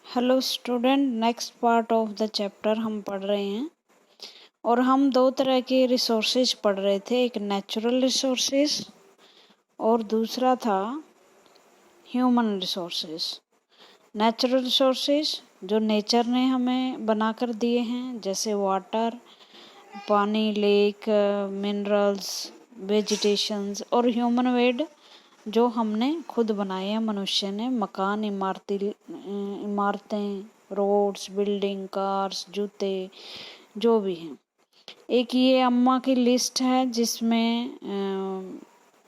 Hello student, next part of the chapter हम पढ़ रहे हैं और हम दो तरह के रिसोर्सेज पढ़ रहे थे। एक नेचुरल रिसोर्सेज और दूसरा था ह्यूमन रिसोर्सेज। नेचुरल रिसोर्सेज जो नेचर ने हमें बनाकर दिए हैं, जैसे वाटर, पानी, लेक, मिनरल्स, वेजिटेशंस, और ह्यूमन मेड जो हमने खुद बनाए हैं, मनुष्य ने, मकान, इमारतें, रोड्स, बिल्डिंग, कार्स, जूते, जो भी हैं। एक ये अम्मा की लिस्ट है जिसमें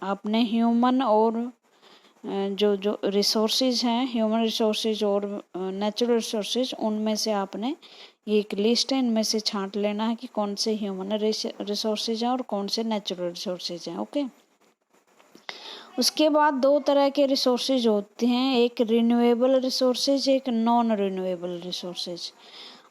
आपने ह्यूमन और जो जो रिसोर्सेज हैं, ह्यूमन रिसोर्सेज और नेचुरल रिसोर्सेज, उनमें से आपने ये एक लिस्ट है, इनमें से छांट लेना है कि कौन से ह्यूमन रिसोर्सेज हैं और कौन से नेचुरल रिसोर्सेज हैं। ओके। उसके बाद दो तरह के रिसोर्सेज होते हैं, एक रिन्यूएबल रिसोर्सेज, एक नॉन रिन्यूएबल रिसोर्सेज।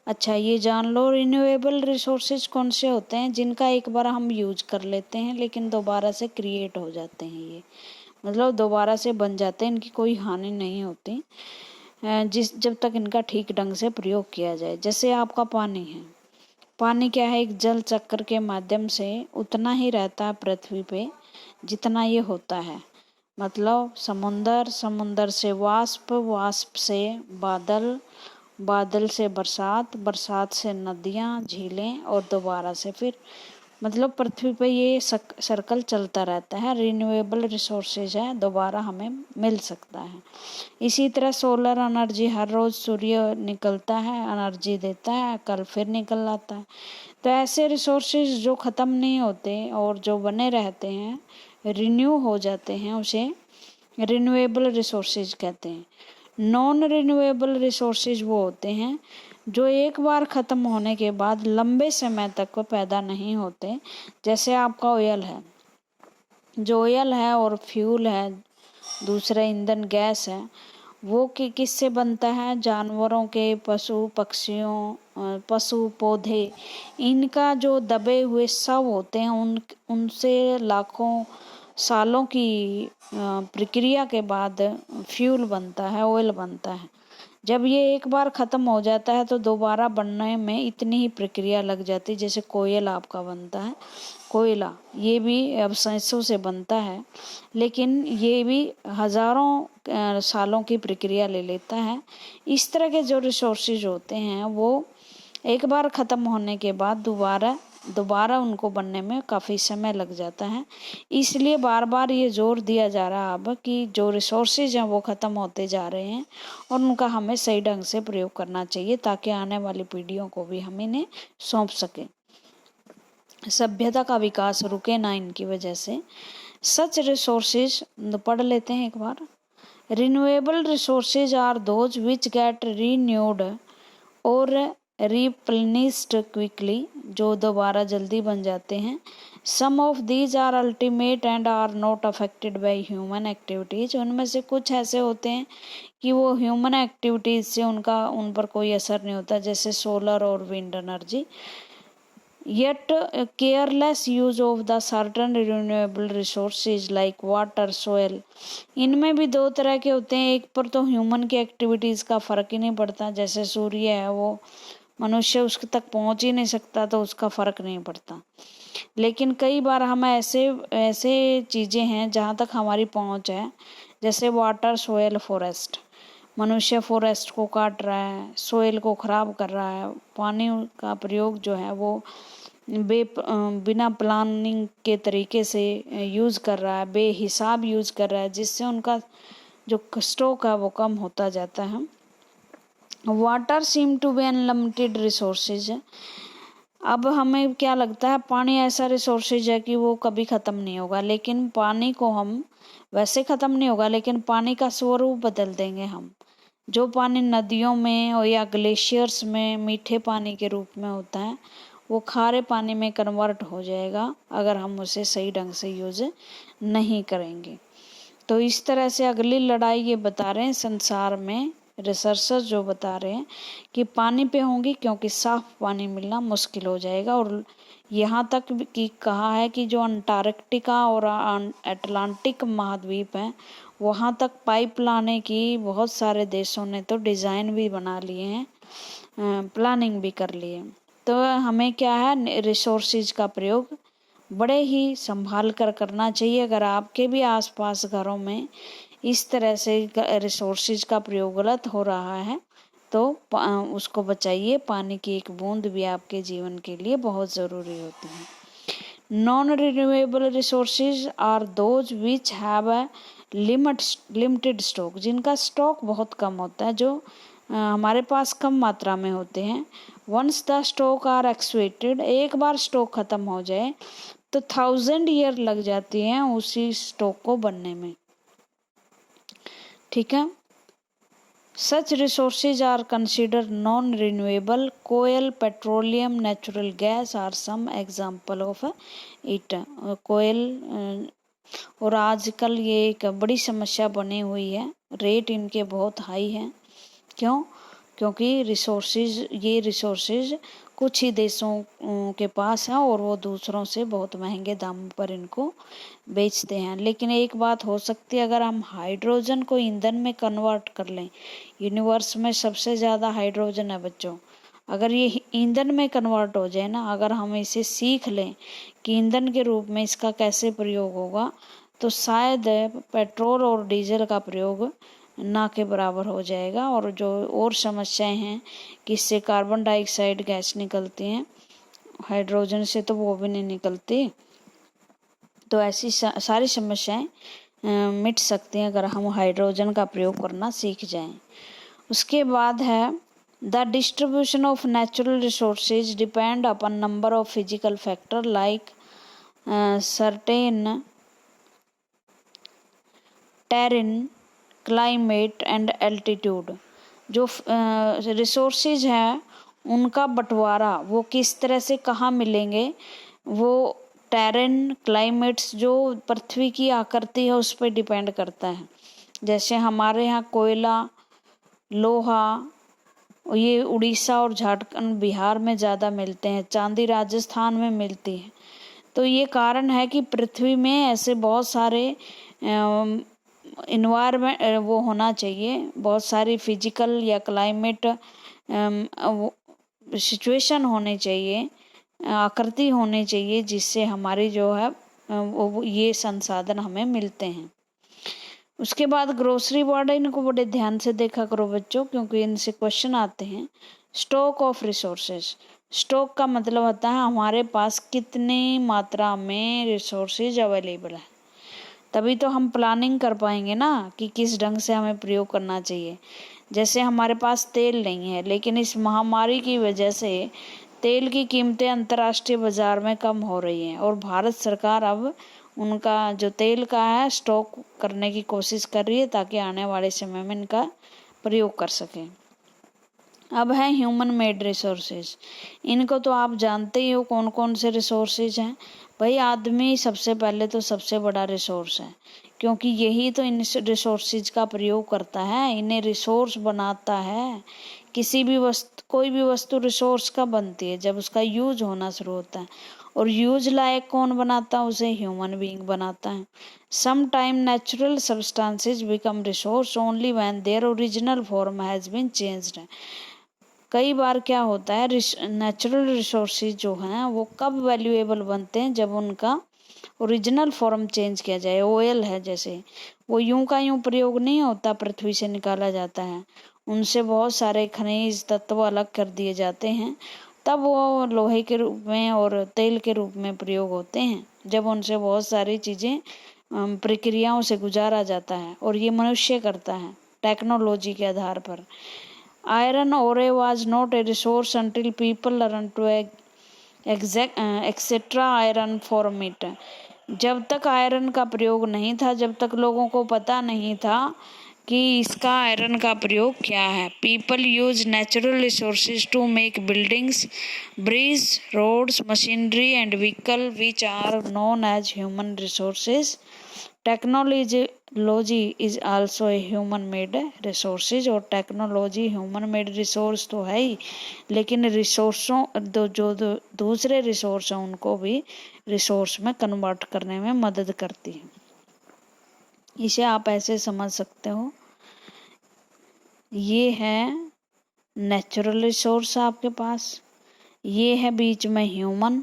अच्छा, ये जान लो, रिन्यूएबल रिसोर्सेज कौन से होते हैं? जिनका एक बार हम यूज कर लेते हैं लेकिन दोबारा से क्रिएट हो जाते हैं। ये मतलब दोबारा से बन जाते हैं, इनकी कोई हानि नहीं होती जब तक इनका ठीक ढंग से प्रयोग किया जाए। जैसे आपका पानी है। पानी क्या है? एक जल चक्र के माध्यम से उतना ही रहता है पृथ्वी पे जितना ये होता है। मतलब समुंदर से वाष्प, वाष्प से बादल, बादल से बरसात, बरसात से नदियाँ, झीलें, और दोबारा से फिर, मतलब पृथ्वी पे ये सर्कल चलता रहता है। रिन्यूएबल रिसोर्सेज है, दोबारा हमें मिल सकता है। इसी तरह सोलर एनर्जी, हर रोज़ सूर्य निकलता है, एनर्जी देता है, कल फिर निकल आता है। तो ऐसे रिसोर्सेज जो ख़त्म नहीं होते और जो बने रहते हैं, रिन्यू हो जाते हैं, उसे रिन्यूएबल रिसोर्सेज कहते हैं। नॉन रिन्यूएबल रिसोर्सेज वो होते हैं जो एक बार ख़त्म होने के बाद लंबे समय तक पैदा नहीं होते। जैसे आपका ऑयल है, जो ऑयल है और फ्यूल है, दूसरा ईंधन गैस है, वो किससे बनता है? जानवरों के, पशु पक्षियों, पशु पौधे, इनका जो दबे हुए शव होते हैं, उनसे लाखों सालों की प्रक्रिया के बाद फ्यूल बनता है, ऑयल बनता है। जब ये एक बार ख़त्म हो जाता है तो दोबारा बनने में इतनी ही प्रक्रिया लग जाती है। जैसे कोयला आपका बनता है, कोयला ये भी अवशेषों से बनता है, लेकिन ये भी हज़ारों सालों की प्रक्रिया ले लेता है। इस तरह के जो रिसोर्सेज होते हैं वो एक बार ख़त्म होने के बाद दोबारा उनको बनने में काफ़ी समय लग जाता है। इसलिए बार बार ये जोर दिया जा रहा है अब कि जो रिसोर्सेज हैं वो ख़त्म होते जा रहे हैं और उनका हमें सही ढंग से प्रयोग करना चाहिए ताकि आने वाली पीढ़ियों को भी हम इन्हें सौंप सकें, सभ्यता का विकास रुके ना इनकी वजह से। सच रिसोर्सेज पढ़ लेते हैं एक बार। Renewable resources are those which get renewed और रिप्लेनिश्ड क्विकली, जो दोबारा जल्दी बन जाते हैं। Some of these are ultimate and are not affected by human activities. उनमें से कुछ ऐसे होते हैं कि वो ह्यूमन एक्टिविटीज़ से उन पर कोई असर नहीं होता, जैसे सोलर और wind energy. Yet careless use of the certain renewable resources like water, soil, इनमें भी दो तरह के होते हैं। एक पर तो ह्यूमन की एक्टिविटीज़ का फ़र्क ही नहीं पड़ता, जैसे सूर्य है, वो मनुष्य उसके तक पहुंच ही नहीं सकता तो उसका फ़र्क नहीं पड़ता। लेकिन कई बार हम ऐसे चीज़ें हैं जहाँ तक हमारी पहुंच है, जैसे वाटर, सोयल, फॉरेस्ट। मनुष्य फॉरेस्ट को काट रहा है, सोयल को ख़राब कर रहा है, पानी का प्रयोग जो है वो बिना प्लानिंग के तरीके से यूज़ कर रहा है, बेहिसाब यूज़ कर रहा है, जिससे उनका जो स्टॉक है वो कम होता जाता है। Water seem to be unlimited resources. अब हमें क्या लगता है, पानी ऐसा रिसोर्सेज है कि वो कभी ख़त्म नहीं होगा, लेकिन पानी को हम वैसे ख़त्म नहीं होगा, लेकिन पानी का स्वरूप बदल देंगे हम। जो पानी नदियों में और या ग्लेशियर्स में मीठे पानी के रूप में होता है, वो खारे पानी में कन्वर्ट हो जाएगा अगर हम उसे सही ढंग से यूज़ नहीं करेंगे। तो इस तरह से अगली लड़ाई ये बता रहे हैं, संसार में रिसर्चर्स जो बता रहे हैं कि पानी पे होंगी, क्योंकि साफ पानी मिलना मुश्किल हो जाएगा। और यहाँ तक कि कहा है कि जो अंटार्कटिका और अटलांटिक महाद्वीप हैं वहाँ तक पाइप लाने की बहुत सारे देशों ने तो डिज़ाइन भी बना लिए हैं, प्लानिंग भी कर ली है। तो हमें क्या है, रिसोर्सेज का प्रयोग बड़े ही संभाल कर करना चाहिए। अगर आपके भी आसपास घरों में इस तरह से रिसोर्सेज का प्रयोग गलत हो रहा है तो उसको बचाइए। पानी की एक बूंद भी आपके जीवन के लिए बहुत ज़रूरी होती है। Non renewable resources are those which have a limited stock, जिनका स्टॉक बहुत कम होता है, जो हमारे पास कम मात्रा में होते हैं। वंस द स्टॉक आर एक्सवेटेड, एक बार स्टॉक खत्म हो जाए तो 1000 ईयर लग जाती हैं उसी स्टॉक को बनने में। ठीक है। Such resources are consider non renewable. Coal, petroleum, natural gas are some example of it. Coal और आजकल ये एक बड़ी समस्या बनी हुई है, रेट इनके बहुत हाई हैं। क्यों? क्योंकि ये रिसोर्सेज कुछ ही देशों के पास हैं और वो दूसरों से बहुत महंगे दाम पर इनको बेचते हैं। लेकिन एक बात हो सकती है, अगर हम हाइड्रोजन को ईंधन में कन्वर्ट कर लें, यूनिवर्स में सबसे ज़्यादा हाइड्रोजन है बच्चों, अगर ये ईंधन में कन्वर्ट हो जाए ना, अगर हम इसे सीख लें कि ईंधन के रूप में इसका कैसे प्रयोग होगा, तो शायद पेट्रोल और डीजल का प्रयोग ना के बराबर हो जाएगा। और जो और समस्याएं हैं कि इससे कार्बन डाइऑक्साइड गैस निकलती हैं, हाइड्रोजन से तो वो भी नहीं निकलती, तो ऐसी सारी समस्याएं मिट सकती हैं अगर हम हाइड्रोजन का प्रयोग करना सीख जाएं। उसके बाद है the distribution of natural resources depend upon number of physical factor like certain terrain, climate and altitude. जो रिसोर्सेज हैं उनका बंटवारा वो किस तरह से कहाँ मिलेंगे, वो टेरेन, क्लाइमेट्स, जो पृथ्वी की आकृति है उस पर डिपेंड करता है। जैसे हमारे यहाँ कोयला, लोहा ये उड़ीसा और झारखंड, बिहार में ज़्यादा मिलते हैं, चांदी राजस्थान में मिलती है। तो ये कारण है कि पृथ्वी में ऐसे बहुत सारे इन्वायरमेंट वो होना चाहिए, बहुत सारी फिजिकल या क्लाइमेट सिचुएशन होने चाहिए, आकृति होनी चाहिए, जिससे हमारी जो है वो ये संसाधन हमें मिलते हैं। उसके बाद ग्रोसरी वर्ड, इनको बड़े ध्यान से देखा करो बच्चों, क्योंकि इनसे क्वेश्चन आते हैं। स्टॉक ऑफ रिसोर्सेज, स्टॉक का मतलब होता है हमारे पास कितनी मात्रा में रिसोर्सेज अवेलेबल है, तभी तो हम प्लानिंग कर पाएंगे ना कि किस ढंग से हमें प्रयोग करना चाहिए। जैसे हमारे पास तेल नहीं है, लेकिन इस महामारी की वजह से तेल की कीमतें अंतर्राष्ट्रीय बाजार में कम हो रही हैं और भारत सरकार अब उनका जो तेल का है स्टॉक करने की कोशिश कर रही है ताकि आने वाले समय में इनका प्रयोग कर सकें। अब है ह्यूमन मेड रिसोर्सेज, इनको तो आप जानते ही हो कौन कौन से रिसोर्सेज हैं। भाई आदमी सबसे पहले तो सबसे बड़ा रिसोर्स है, क्योंकि यही तो इन रिसोर्सेज का प्रयोग करता है, इन्हें रिसोर्स बनाता है। कोई भी वस्तु रिसोर्स कब बनती है, जब उसका यूज होना शुरू होता है, और यूज लायक कौन बनाता है उसे, ह्यूमन बीइंग बनाता है। Some time natural substances become resource only when their original form has been changed. कई बार क्या होता है, नेचुरल रिसोर्सेज जो हैं वो कब वैल्यूएबल बनते हैं, जब उनका ओरिजिनल फॉर्म चेंज किया जाए। ऑयल है जैसे, वो यूं का यूं प्रयोग नहीं होता, पृथ्वी से निकाला जाता है, उनसे बहुत सारे खनिज तत्व अलग कर दिए जाते हैं, तब वो लोहे के रूप में और तेल के रूप में प्रयोग होते हैं, जब उनसे बहुत सारी चीज़ें प्रक्रियाओं से गुजारा जाता है, और ये मनुष्य करता है टेक्नोलॉजी के आधार पर। आयरन ओरे was not a resource until people learned to etcetera iron form it. जब तक आयरन का प्रयोग नहीं था, जब तक लोगों को पता नहीं था कि इसका आयरन का प्रयोग क्या है। People use natural resources to make buildings, bridge, roads, machinery and vehicle which are known as human resources. Technology is also a human made resources, और टेक्नोलॉजी ह्यूमन मेड रिसोर्स तो है ही, लेकिन रिसोर्सों जो दूसरे रिसोर्स हैं उनको भी रिसोर्स में कन्वर्ट करने में मदद करती है। इसे आप ऐसे समझ सकते हो, ये है नेचुरल रिसोर्स आपके पास, ये है बीच में ह्यूमन,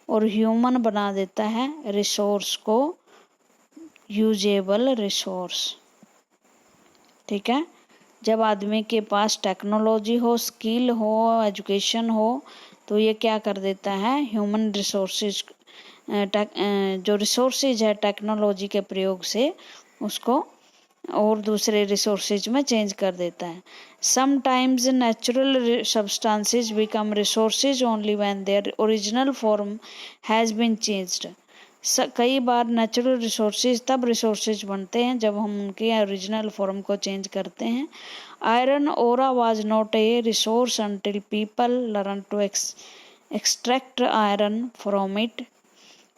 और ह्यूमन बना देता है रिसोर्स को यूजेबल रिसोर्स। ठीक है, जब आदमी के पास टेक्नोलॉजी हो, स्किल हो, एजुकेशन हो, तो ये क्या कर देता है, ह्यूमन रिसोर्सेज, जो रिसोर्सेज है टेक्नोलॉजी के प्रयोग से उसको और दूसरे रिसोर्सेज में चेंज कर देता है। Sometimes natural substances become resources only when their original form has been changed. कई बार नेचुरल रिसोर्सेज तब रिसोर्सेज बनते हैं जब हम उनके ओरिजिनल फॉर्म को चेंज करते हैं। Iron ore was not a resource until people learn to extract iron from it.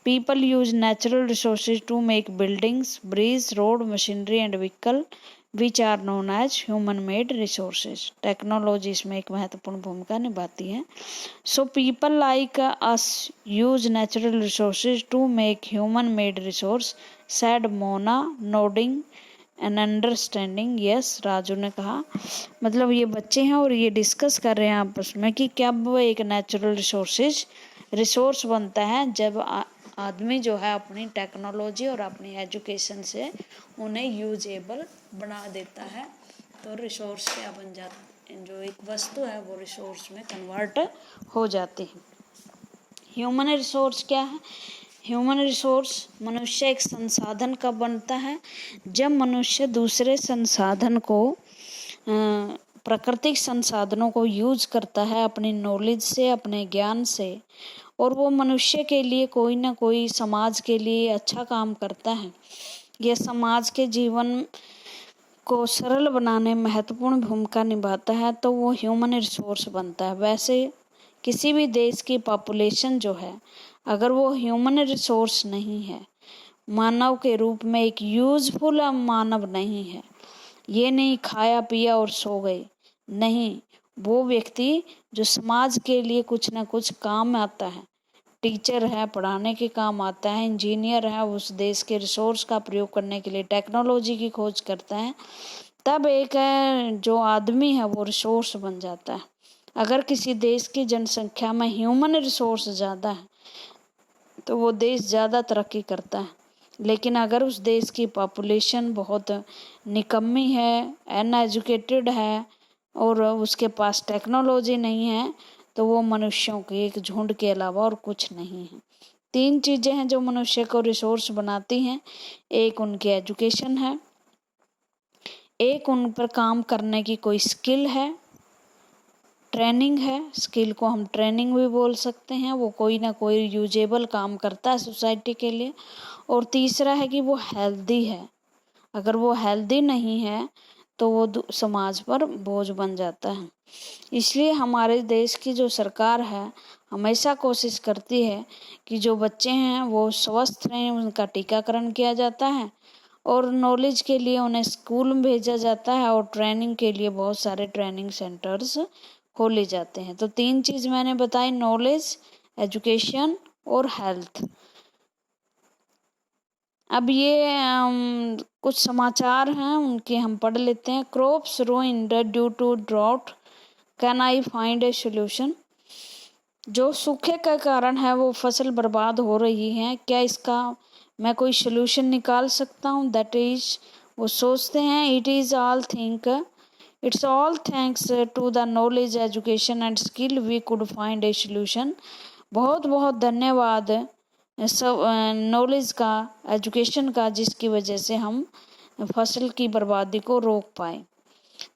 People use natural resources to make buildings, bridges, road, machinery and vehicle which are known as human made resources. Technology इसमें एक महत्वपूर्ण भूमिका निभाती है। So people like us use natural resources to make human made resource, said Mona, nodding an understanding yes. Raju ने कहा, मतलब ये बच्चे हैं और ये डिस्कस कर रहे हैं आपस में कि क्या वो एक नेचुरल रिसोर्स बनता है जब आदमी जो है अपनी टेक्नोलॉजी और अपनी एजुकेशन से उन्हें यूजेबल बना देता है। तो रिसोर्स क्या बन जाता है, जो एक वस्तु है वो रिसोर्स में कन्वर्ट हो जाती है। ह्यूमन रिसोर्स क्या है? ह्यूमन रिसोर्स मनुष्य एक संसाधन कब बनता है? जब मनुष्य दूसरे संसाधन को प्राकृतिक संसाधनों को यूज करता है अपनी नॉलेज से, अपने ज्ञान से, और वो मनुष्य के लिए कोई ना कोई समाज के लिए अच्छा काम करता है, यह समाज के जीवन को सरल बनाने में महत्वपूर्ण भूमिका निभाता है, तो वो ह्यूमन रिसोर्स बनता है। वैसे किसी भी देश की पॉपुलेशन जो है, अगर वो ह्यूमन रिसोर्स नहीं है, मानव के रूप में एक यूजफुल मानव नहीं है, ये नहीं खाया पिया और सो गए, नहीं, वो व्यक्ति जो समाज के लिए कुछ ना कुछ काम आता है, टीचर है पढ़ाने के काम आता है, इंजीनियर है उस देश के रिसोर्स का प्रयोग करने के लिए टेक्नोलॉजी की खोज करता है, तब एक जो आदमी है वो रिसोर्स बन जाता है। अगर किसी देश की जनसंख्या में ह्यूमन रिसोर्स ज़्यादा है तो वो देश ज़्यादा तरक्की करता है, लेकिन अगर उस देश की पॉपुलेशन बहुत निकम्मी है, अनएजुकेटेड है और उसके पास टेक्नोलॉजी नहीं है, तो वो मनुष्यों के एक झुंड के अलावा और कुछ नहीं है। 3 चीज़ें हैं जो मनुष्य को रिसोर्स बनाती हैं। एक उनकी एजुकेशन है, एक उन पर काम करने की कोई स्किल है, ट्रेनिंग है, स्किल को हम ट्रेनिंग भी बोल सकते हैं, वो कोई ना कोई यूजेबल काम करता है सोसाइटी के लिए, और तीसरा है कि वो हेल्दी है। अगर वो हेल्दी नहीं है तो वो समाज पर बोझ बन जाता है। इसलिए हमारे देश की जो सरकार है हमेशा कोशिश करती है कि जो बच्चे हैं वो स्वस्थ रहें, उनका टीकाकरण किया जाता है और नॉलेज के लिए उन्हें स्कूल में भेजा जाता है और ट्रेनिंग के लिए बहुत सारे ट्रेनिंग सेंटर्स खोले जाते हैं। तो 3 चीज़ मैंने बताई, नॉलेज, एजुकेशन और हेल्थ। अब ये कुछ समाचार हैं उनके हम पढ़ लेते हैं। Crops ruined due to drought, can I find a solution? जो सूखे का कारण है वो फसल बर्बाद हो रही है, क्या इसका मैं कोई सोल्यूशन निकाल सकता हूँ? दैट इज, वो सोचते हैं, it's all thanks to the knowledge, education and skill we could find a solution. बहुत बहुत धन्यवाद सब नॉलेज का, एजुकेशन का, जिसकी वजह से हम फसल की बर्बादी को रोक पाए।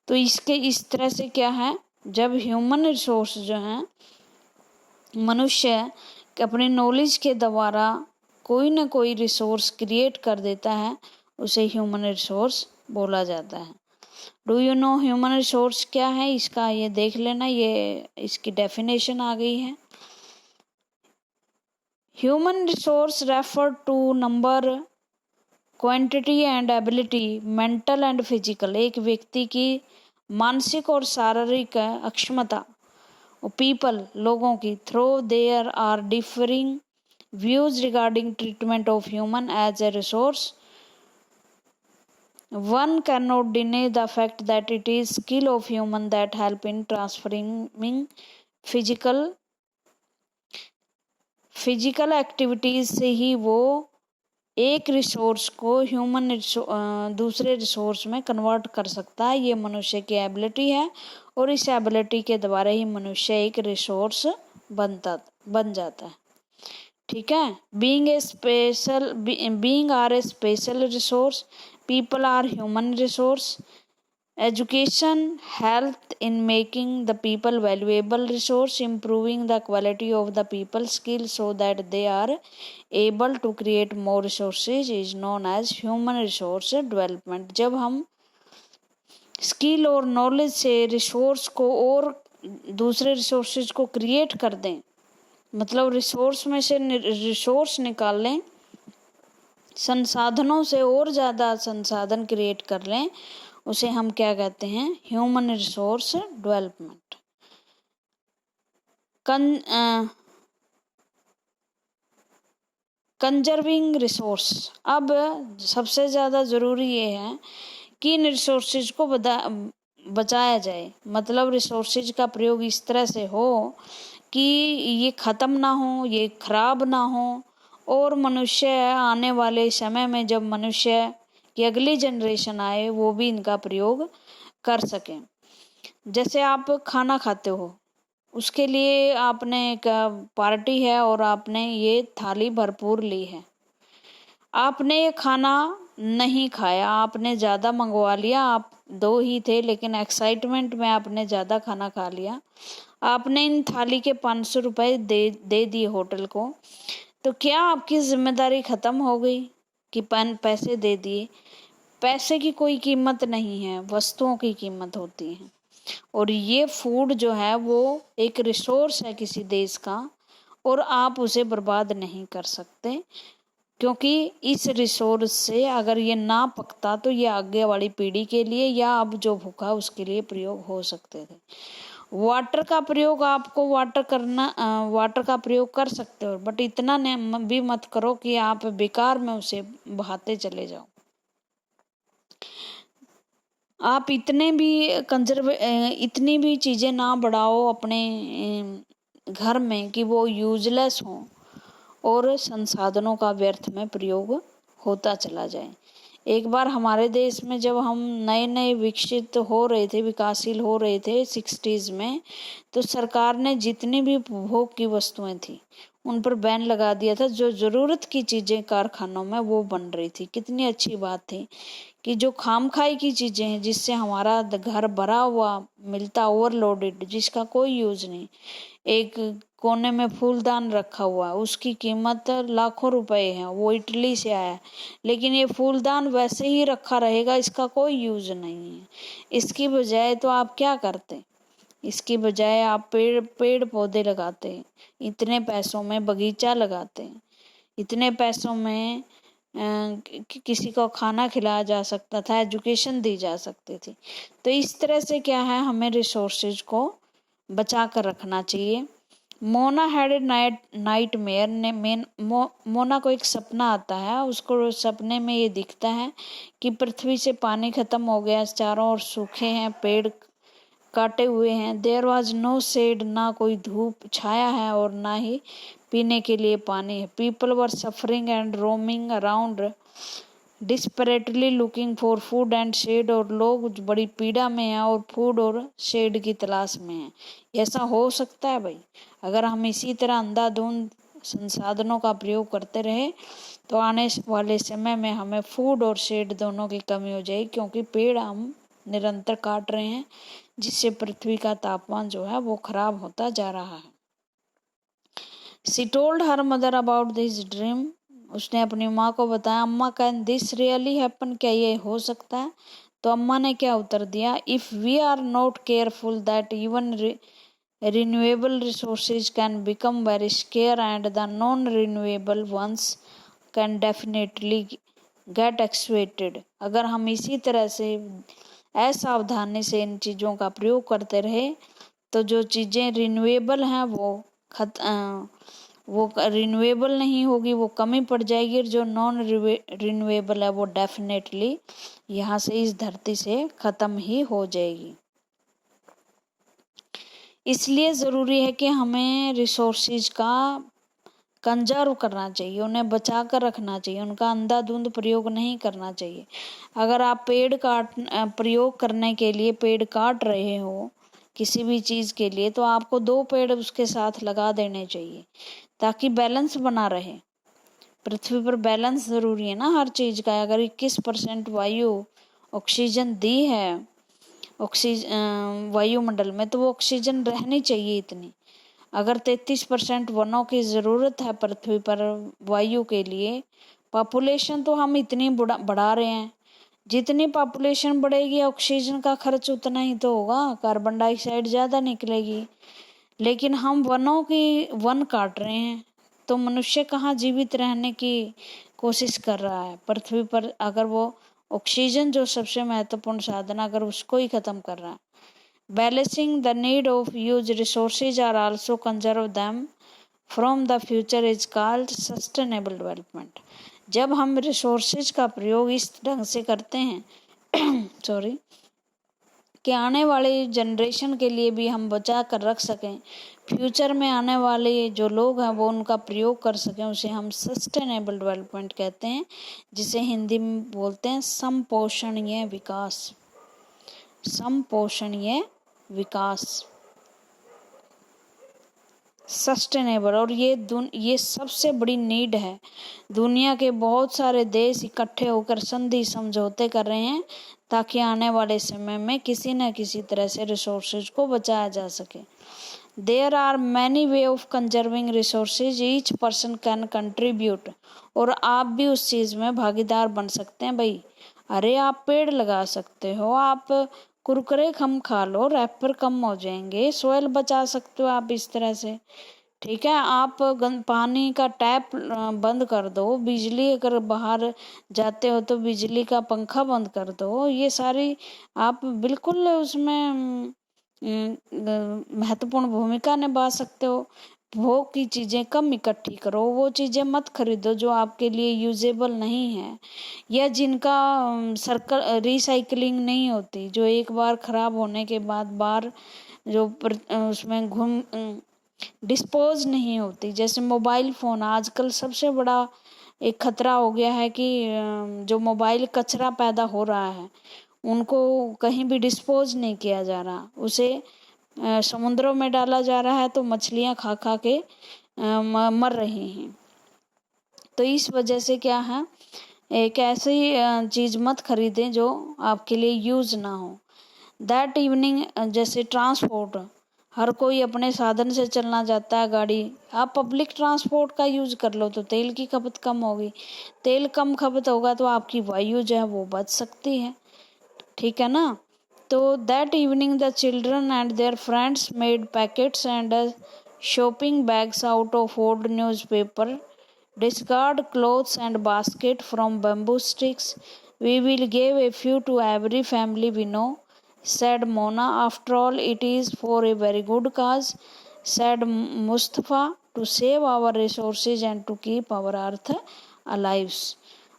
तो इसके इस तरह से क्या है, जब ह्यूमन रिसोर्स जो हैं, मनुष्य अपने नॉलेज के द्वारा कोई ना कोई रिसोर्स क्रिएट कर देता है, उसे ह्यूमन रिसोर्स बोला जाता है। Do you know human resource क्या है? इसका ये देख लेना, ये इसकी डेफिनेशन आ गई है। Human resource refer to number, quantity and ability, mental and physical, एक व्यक्ति की मानसिक और शारीरिक अक्षमता, पीपल, लोगों की, through there are differing views regarding treatment of human as a resource, One cannot deny the fact that it is skill of human that help in transforming physical activities से ही वो एक रिसोर्स को दूसरे resource में convert कर सकता है। ये मनुष्य की एबिलिटी है और इस एबिलिटी के द्वारा ही मनुष्य एक रिसोर्स बन जाता है। ठीक है। Being are a special resource, people are human resource. Education helped in making the people valuable resource, improving the quality of the people's skills so that they are able to create more resources is known as human resource development। जब हम skill और knowledge से resource को और दूसरे resources को create कर दें, मतलब रिसोर्स में से रिसोर्स निकाल लें, संसाधनों से और ज़्यादा संसाधन क्रिएट कर लें, उसे हम क्या कहते हैं? Human resource development. Conserving resource, अब सबसे ज़्यादा ज़रूरी ये है कि इन रिसोर्सेज को बचाया जाए, मतलब रिसोर्सेज का प्रयोग इस तरह से हो कि ये ख़त्म ना हो, ये खराब ना हो, और मनुष्य आने वाले समय में जब मनुष्य की अगली जनरेशन आए वो भी इनका प्रयोग कर सकें। जैसे आप खाना खाते हो, उसके लिए आपने एक पार्टी है और आपने ये थाली भरपूर ली है, आपने ये खाना नहीं खाया, आपने ज़्यादा मंगवा लिया, आप 2 ही थे लेकिन एक्साइटमेंट में आपने ज़्यादा खाना खा लिया, आपने इन थाली के 500 रुपये दे दिए होटल को, तो क्या आपकी जिम्मेदारी ख़त्म हो गई कि पैसे दे दिए? पैसे की कोई कीमत नहीं है, वस्तुओं की कीमत होती है। और ये फूड जो है वो एक रिसोर्स है किसी देश का, और आप उसे बर्बाद नहीं कर सकते, क्योंकि इस रिसोर्स से अगर ये ना पकता तो ये आगे वाली पीढ़ी के लिए या अब जो भूखा उसके लिए प्रयोग हो सकते थे। वाटर का प्रयोग आपको वाटर का प्रयोग कर सकते हो, बट इतना भी मत करो कि आप बेकार में उसे बहाते चले जाओ। आप इतनी भी चीज़ें ना बढ़ाओ अपने घर में कि वो यूजलेस हों और संसाधनों का व्यर्थ में प्रयोग होता चला जाए। एक बार हमारे देश में जब हम नए विकसित हो रहे थे, विकासशील हो रहे थे 60s में, तो सरकार ने जितनी भी उपभोग की वस्तुएं थी उन पर बैन लगा दिया था। जो ज़रूरत की चीज़ें कारखानों में वो बन रही थी। कितनी अच्छी बात थी कि जो खामखाई की चीज़ें हैं जिससे हमारा घर भरा हुआ मिलता, ओवरलोडेड, जिसका कोई यूज़ नहीं, एक कोने में फूलदान रखा हुआ है, उसकी कीमत लाखों रुपए है, वो इटली से आया, लेकिन ये फूलदान वैसे ही रखा रहेगा, इसका कोई यूज़ नहीं है। इसकी बजाय तो आप क्या करते? इसकी बजाय आप पेड़ पौधे लगाते, इतने पैसों में बगीचा लगाते, इतने पैसों में किसी को खाना खिलाया जा सकता था, एजुकेशन दी जा सकती थी। तो इस तरह से क्या है, हमें रिसोर्सेज को बचा कर रखना चाहिए। Mona had a night mayor ने मोना को एक सपना आता है। उसको सपने में ये दिखता है कि पृथ्वी से पानी खत्म हो गया, चारों ओर सूखे हैं, पेड़ काटे हुए हैं। देयर वॉज नो शेड, ना कोई धूप छाया है और ना ही पीने के लिए पानी है। People were suffering and roaming around desperately looking for food and shed, और लोग बड़ी पीड़ा में हैं और फूड और शेड की तलाश में हैं। ऐसा हो सकता है भाई? अगर हम इसी तरह अंधाधुंध संसाधनों का प्रयोग करते रहे तो आने वाले समय में हमें फूड और शेड दोनों की कमी हो जाएगी, क्योंकि पेड़ हम निरंतर काट रहे हैं, जिससे पृथ्वी का तापमान जो है वो खराब होता जा रहा है। She told her mother about this dream. उसने अपनी माँ को बताया, अम्मा कैन दिस रियली हैपन, क्या ये हो सकता है? तो अम्मा ने क्या उत्तर दिया? If we are not careful that even renewable resources can become very scarce and the non-renewable ones can definitely get exploited। अगर हम इसी तरह से असावधानी से इन चीज़ों का प्रयोग करते रहे तो जो चीज़ें रिन्यूएबल हैं वो रिन्यूएबल नहीं होगी, वो कमी पड़ जाएगी, और जो नॉन रिन्यूएबल है वो डेफिनेटली यहाँ से इस धरती से ख़त्म ही हो जाएगी। इसलिए ज़रूरी है कि हमें रिसोर्सेज का कंजर्व करना चाहिए, उन्हें बचा कर रखना चाहिए, उनका अंधाधुंध प्रयोग नहीं करना चाहिए। अगर आप प्रयोग करने के लिए पेड़ काट रहे हो किसी भी चीज़ के लिए, तो आपको 2 पेड़ उसके साथ लगा देने चाहिए ताकि बैलेंस बना रहे। पृथ्वी पर बैलेंस ज़रूरी है ना हर चीज़ का। अगर 21% वायु ऑक्सीजन दी है वायुमंडल में, तो वो ऑक्सीजन रहनी चाहिए इतनी। अगर 33% वनों की ज़रूरत है पृथ्वी पर वायु के लिए, पॉपुलेशन तो हम इतनी बढ़ा रहे हैं, जितनी पॉपुलेशन बढ़ेगी ऑक्सीजन का खर्च उतना ही तो होगा, कार्बन डाइऑक्साइड ज़्यादा निकलेगी। लेकिन हम वन काट रहे हैं, तो मनुष्य कहाँ जीवित रहने की कोशिश कर रहा है पृथ्वी पर, अगर वो ऑक्सीजन जो सबसे महत्वपूर्ण साधन अगर उसको ही ख़त्म कर रहा है। Balancing the need of used resources are also conserve them from the future is called sustainable development. जब हम रिसोर्सेज का प्रयोग इस ढंग से करते हैं सॉरी कि आने वाले जनरेशन के लिए भी हम बचा कर रख सकें, फ्यूचर में आने वाले जो लोग हैं वो उनका प्रयोग कर सकें, उसे हम सस्टेनेबल डेवलपमेंट कहते हैं, जिसे हिंदी में बोलते हैं समपोषणीय विकास। समपोषणीय विकास, सस्टेनेबल। और ये सबसे बड़ी नीड है। दुनिया के बहुत सारे देश इकट्ठे होकर संधि समझौते कर रहे हैं ताकि आने वाले समय में किसी न किसी तरह से रिसोर्सेज को बचाया जा सके। There are many way of conserving resources, each person can contribute. और आप भी उस चीज़ में भागीदार बन सकते हैं भाई। अरे आप पेड़ लगा सकते हो, आप कुरकुरे कम खा लो, रैपर कम हो जाएंगे, सोयल बचा सकते हो आप इस तरह से। ठीक है, आप पानी का टैप बंद कर दो, बिजली अगर बाहर जाते हो तो बिजली का पंखा बंद कर दो। ये सारी आप बिल्कुल उसमें महत्वपूर्ण भूमिका निभा सकते हो। भोग की चीज़ें कम इकट्ठी करो, वो चीज़ें मत खरीदो जो आपके लिए यूजेबल नहीं है या जिनका रिसाइकलिंग नहीं होती, जो एक बार ख़राब होने के बाद बार जो उसमें डिस्पोज नहीं होती। जैसे मोबाइल फ़ोन आजकल सबसे बड़ा एक खतरा हो गया है कि जो मोबाइल कचरा पैदा हो रहा है उनको कहीं भी डिस्पोज नहीं किया जा रहा, उसे समुद्रों में डाला जा रहा है, तो मछलियां खा खा के मर रही हैं। तो इस वजह से क्या है, एक ऐसी चीज़ मत खरीदें जो आपके लिए यूज़ ना हो। दैट इवनिंग, जैसे ट्रांसपोर्ट, हर कोई अपने साधन से चलना चाहता है, गाड़ी, आप पब्लिक ट्रांसपोर्ट का यूज़ कर लो तो तेल की खपत कम होगी। तेल कम खपत होगा तो आपकी वायु जो है वो बच सकती है। ठीक है ना। तो that evening the children and their friends made packets and shopping bags out of old newspaper, discard clothes and basket from bamboo sticks. We will give a few to every family we know, said Mona. After all, it is for a very good cause, said Mustafa, to save our resources and to keep our earth alive.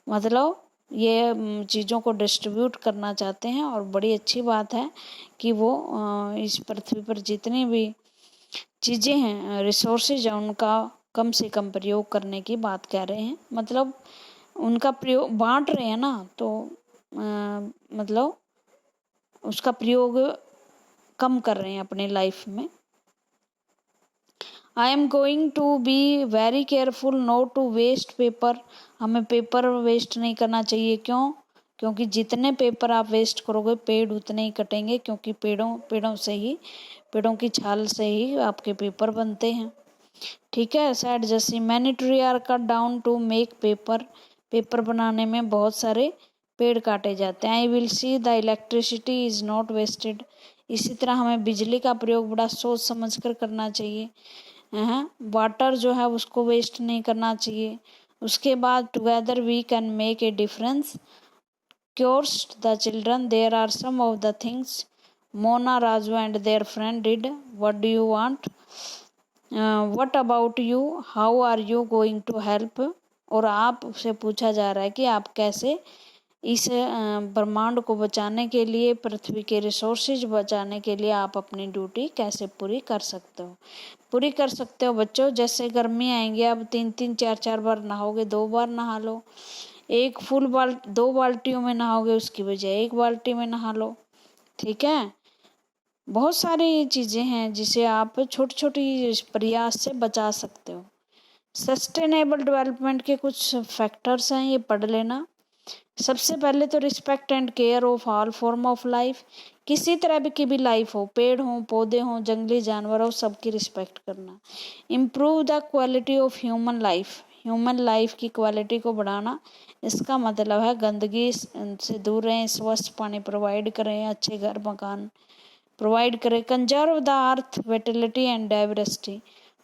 मतलब ये चीज़ों को distribute करना चाहते हैं और बड़ी अच्छी बात है कि वो इस पृथ्वी पर जितनी भी चीज़ें हैं, रिसोर्सेज हैं, उनका कम से कम प्रयोग करने की बात कह रहे हैं। मतलब उनका प्रयोग बांट रहे हैं ना, तो मतलब उसका प्रयोग कम कर रहे हैं अपने लाइफ में। I am going to be very careful not to waste paper. हमें पेपर वेस्ट नहीं करना चाहिए। क्यों? क्योंकि जितने पेपर आप वेस्ट करोगे पेड़ उतने ही कटेंगे, क्योंकि पेड़ों की छाल से ही आपके पेपर बनते हैं। ठीक है, सैड जैसी many tree are cut down to make paper. Paper बनाने में बहुत सारे पेड़ काटे जाते हैं। I will see the electricity is not wasted. इसी तरह हमें बिजली का प्रयोग बड़ा सोच समझ कर करना चाहिए। वाटर जो है उसको वेस्ट नहीं करना चाहिए। उसके बाद together we can make a difference, cures the children, there are some of the things Mona, Raju and their friend did. What do you want? What about you, how are you going to help, और आपसे पूछा जा रहा है कि आप कैसे इस ब्रह्मांड को बचाने के लिए, पृथ्वी के रिसोर्सेज बचाने के लिए आप अपनी ड्यूटी कैसे पूरी कर सकते हो बच्चों। जैसे गर्मी आएंगी, अब 3-3 4-4 बार नहाओगे, 2 बार नहा लो। एक फुल 2 बाल्टियों में नहाओगे उसकी बजाय 1 बाल्टी में नहा लो, ठीक है। बहुत सारी चीज़ें हैं जिसे आप छोटी छोटी प्रयास से बचा सकते हो। सस्टेनेबल डेवलपमेंट के कुछ फैक्टर्स हैं, ये पढ़ लेना। सबसे पहले तो respect and care of all form of life, किसी तरह की भी लाइफ हो, पेड़ हो, पौधे हो, जंगली जानवर हो, सबकी रिस्पेक्ट करना। Improve the quality of human life की क्वालिटी को बढ़ाना, इसका मतलब है गंदगी से दूर रहें, स्वच्छ पानी प्रोवाइड करें, अच्छे घर मकान प्रोवाइड करें। Conserve the earth vitality and diversity,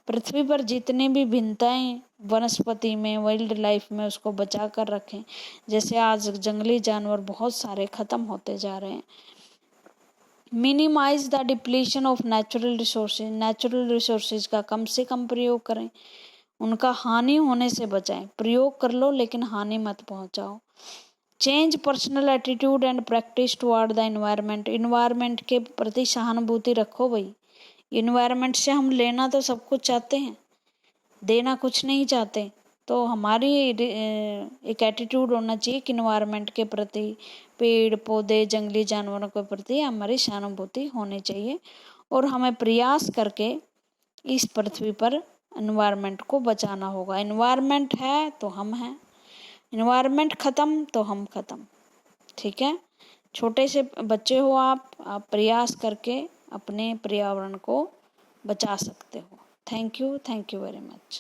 पृथ्वी पर जितनी भी भिन्नताएं वनस्पति में, वाइल्ड लाइफ में, उसको बचा कर रखें। जैसे आज जंगली जानवर बहुत सारे खत्म होते जा रहे हैं। Minimise the depletion of natural resources का कम से कम प्रयोग करें, उनका हानि होने से बचाएं। प्रयोग कर लो लेकिन हानि मत पहुंचाओ। Change personal attitude and practice toward the environment के प्रति सहानुभूति रखो भाई। इन्वायरमेंट से हम लेना तो सब कुछ चाहते हैं, देना कुछ नहीं चाहते। तो हमारी एक एटीट्यूड होना चाहिए कि इन्वायरमेंट के प्रति, पेड़ पौधे, जंगली जानवरों के प्रति हमारी सहानुभूति होनी चाहिए, और हमें प्रयास करके इस पृथ्वी पर इन्वायरमेंट को बचाना होगा। इन्वायरमेंट है तो हम हैं, इन्वायरमेंट ख़त्म तो हम ख़त्म, ठीक है। छोटे से बच्चे हो आप प्रयास करके अपने पर्यावरण को बचा सकते हो। Thank you very much.